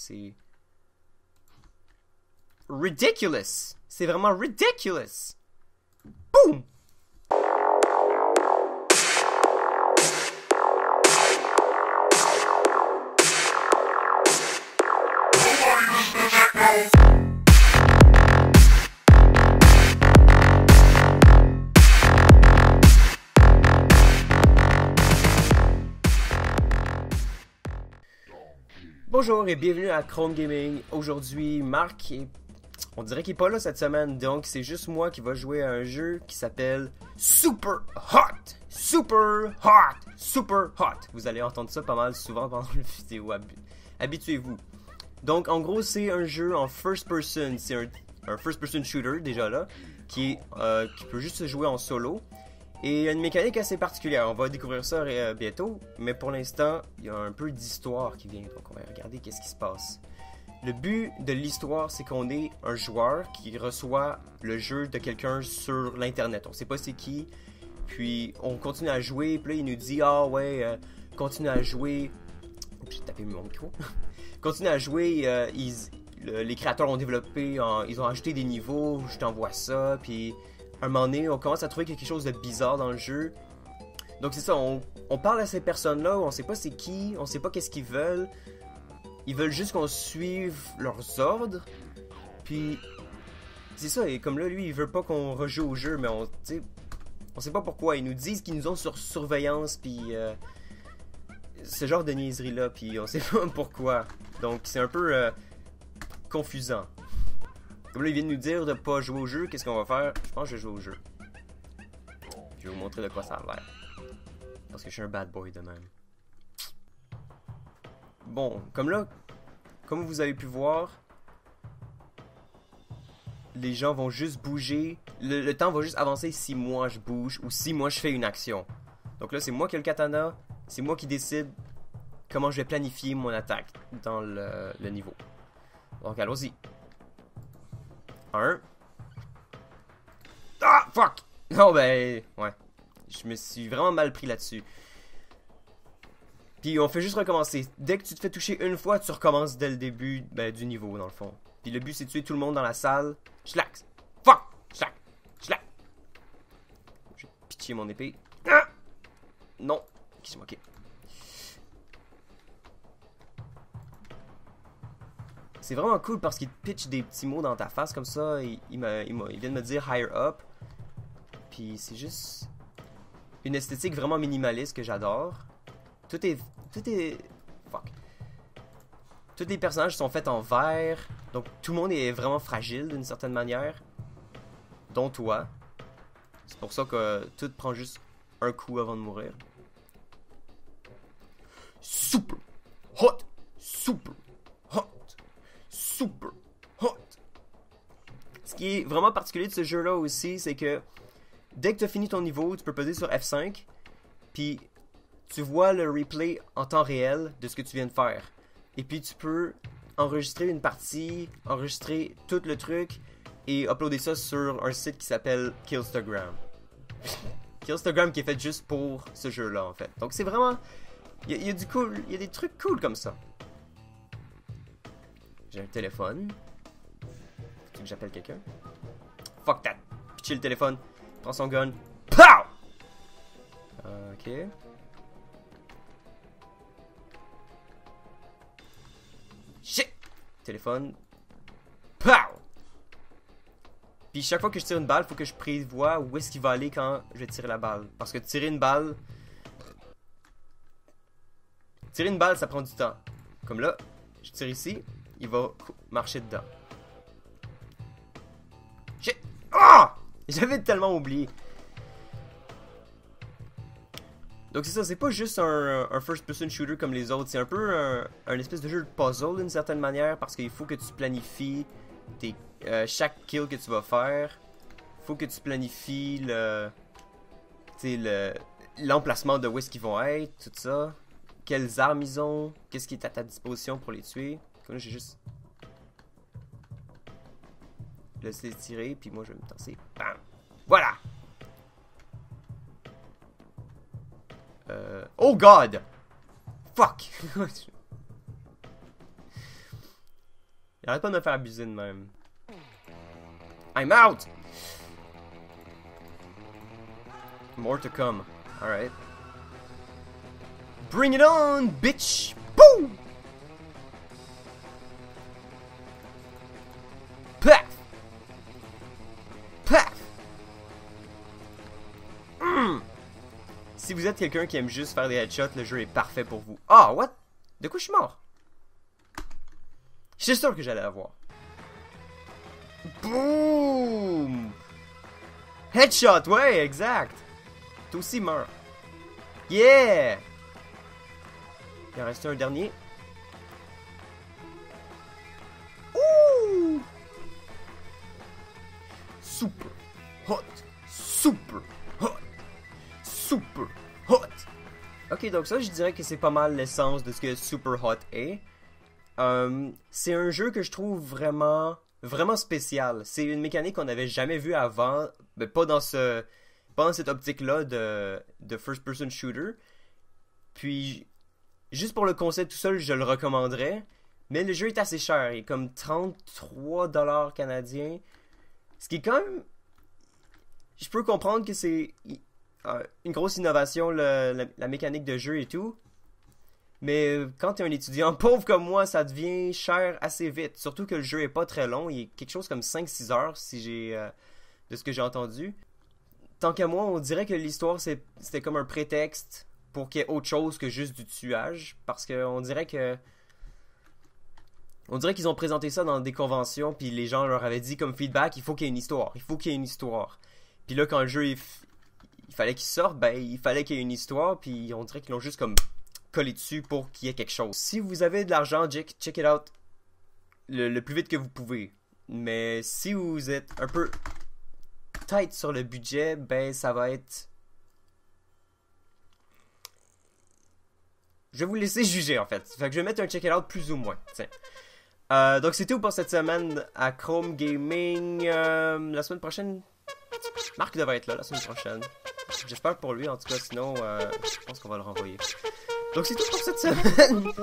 c'est... ridiculous! C'est vraiment ridiculous! Boom! Bonjour et bienvenue à Chrome Gaming. Aujourd'hui, Marc on dirait qu'il est pas là cette semaine, donc c'est juste moi qui va jouer à un jeu qui s'appelle Super Hot! Super Hot! Super Hot! Vous allez entendre ça pas mal souvent pendant la vidéo, habituez-vous. Donc en gros, c'est un jeu en first person, c'est un first person shooter déjà là, qui peut juste se jouer en solo. Et il y a une mécanique assez particulière, on va découvrir ça bientôt, mais pour l'instant, il y a un peu d'histoire qui vient, donc on va regarder qu'est-ce qui se passe. Le but de l'histoire, c'est qu'on est un joueur qui reçoit le jeu de quelqu'un sur l'internet, on sait pas c'est qui, puis on continue à jouer, puis là il nous dit « Ah ouais, continue à jouer... » J'ai tapé mon micro. Continue à jouer, les créateurs ont développé, ils ont ajouté des niveaux, je t'envoie ça, puis... À un moment donné, on commence à trouver quelque chose de bizarre dans le jeu. Donc c'est ça, on parle à ces personnes-là, on sait pas c'est qui, on sait pas qu'est-ce qu'ils veulent. Ils veulent juste qu'on suive leurs ordres. Puis c'est ça, et comme là, lui, il veut pas qu'on rejoue au jeu, mais on sait pas pourquoi. Ils nous disent qu'ils nous ont sur surveillance, puis ce genre de niaiserie-là, puis on sait pas pourquoi. Donc c'est un peu confusant. Comme là, il vient de nous dire de pas jouer au jeu, qu'est-ce qu'on va faire? Je pense que je vais jouer au jeu. Je vais vous montrer de quoi ça a l'air. Parce que je suis un bad boy de même. Bon, comme vous avez pu voir, les gens vont juste bouger. Le temps va juste avancer si moi je bouge ou si moi je fais une action. Donc là, c'est moi qui ai le katana. C'est moi qui décide comment je vais planifier mon attaque dans le niveau. Donc allons-y. 1. Ah, fuck! Non, ouais. Je me suis vraiment mal pris là-dessus. Puis on fait juste recommencer. Dès que tu te fais toucher une fois, tu recommences dès le début du niveau, dans le fond. Puis le but, c'est de tuer tout le monde dans la salle. Schlack! Fuck! Schlack! Schlack! J'ai pitché mon épée. Ah! Non. Ok. C'est vraiment cool parce qu'il pitch des petits mots dans ta face comme ça. Il vient de me dire higher up. Puis c'est juste une esthétique vraiment minimaliste que j'adore. Tout est... Fuck. Tous les personnages sont faits en verre. Donc tout le monde est vraiment fragile d'une certaine manière. Dont toi. C'est pour ça que tout prend juste un coup avant de mourir. Super hot! Super hot! Super hot! Ce qui est vraiment particulier de ce jeu-là aussi, c'est que dès que tu as fini ton niveau, tu peux peser sur F5, puis tu vois le replay en temps réel de ce que tu viens de faire. Et puis tu peux enregistrer une partie, enregistrer tout le truc, et uploader ça sur un site qui s'appelle Killstagram. Killstagram qui est fait juste pour ce jeu-là, en fait. Donc c'est vraiment... Il y a du cool, il y a des trucs cool comme ça. J'ai un téléphone. Faut que j'appelle quelqu'un. Fuck that. Pitcher le téléphone. Prends son gun. POW! Ok. Shit! Téléphone. POW! Puis chaque fois que je tire une balle, faut que je prévoie où est-ce qu'il va aller quand je vais tirer la balle. Parce que tirer une balle, ça prend du temps. Comme là, je tire ici. Il va marcher dedans. Shit! Ah! J'avais tellement oublié. Donc c'est ça, c'est pas juste un first person shooter comme les autres. C'est un peu un espèce de jeu de puzzle d'une certaine manière. Parce qu'il faut que tu planifies chaque kill que tu vas faire. Il faut que tu planifies l'emplacement de où est-ce qu'ils vont être, tout ça. Quelles armes ils ont. Qu'est-ce qui est à ta disposition pour les tuer. Là, j'ai juste laissé tirer, puis moi je vais me tasser. Bam! Voilà! Oh God! Fuck! Arrête pas de me faire abuser de même. I'm out! More to come. Alright. Bring it on, bitch! Boom! Paf! Paf! Si vous êtes quelqu'un qui aime juste faire des headshots, le jeu est parfait pour vous. Ah, what? De quoi je suis mort? J'étais sûr que j'allais l'avoir. Boom! Headshot, ouais, exact. Toi aussi meurs. Yeah! Il en reste un dernier. Ouh! Super hot! Super hot! Super hot! Ok, donc ça, je dirais que c'est pas mal l'essence de ce que Super Hot est. C'est un jeu que je trouve vraiment spécial. C'est une mécanique qu'on n'avait jamais vue avant, mais pas dans cette optique-là de first-person shooter. Puis, juste pour le concept tout seul, je le recommanderais. Mais le jeu est assez cher, il est comme 33$ canadiens. Ce qui est quand même... Je peux comprendre que c'est une grosse innovation, la mécanique de jeu et tout. Mais quand t'es un étudiant pauvre comme moi, ça devient cher assez vite. Surtout que le jeu est pas très long. Il est quelque chose comme 5-6 heures, si de ce que j'ai entendu. Tant qu'à moi, on dirait que l'histoire, c'était comme un prétexte pour qu'il y ait autre chose que juste du tuage. Parce qu'on dirait que... On dirait qu'ils ont présenté ça dans des conventions, puis les gens leur avaient dit comme feedback, il faut qu'il y ait une histoire. Il faut qu'il y ait une histoire. Puis là, quand le jeu, il fallait qu'il sorte, ben, il fallait qu'il y ait une histoire, puis on dirait qu'ils l'ont juste comme... coller dessus pour qu'il y ait quelque chose. Si vous avez de l'argent, check it out le plus vite que vous pouvez. Mais si vous êtes un peu tight sur le budget, ben ça va être... Je vais vous laisser juger en fait. Fait que je vais mettre un check it out plus ou moins. Tiens. Donc c'est tout pour cette semaine à Chrome Gaming. La semaine prochaine, Marc devrait être là la semaine prochaine. J'espère pour lui en tout cas, sinon je pense qu'on va le renvoyer. Donc c'est tout pour cette semaine.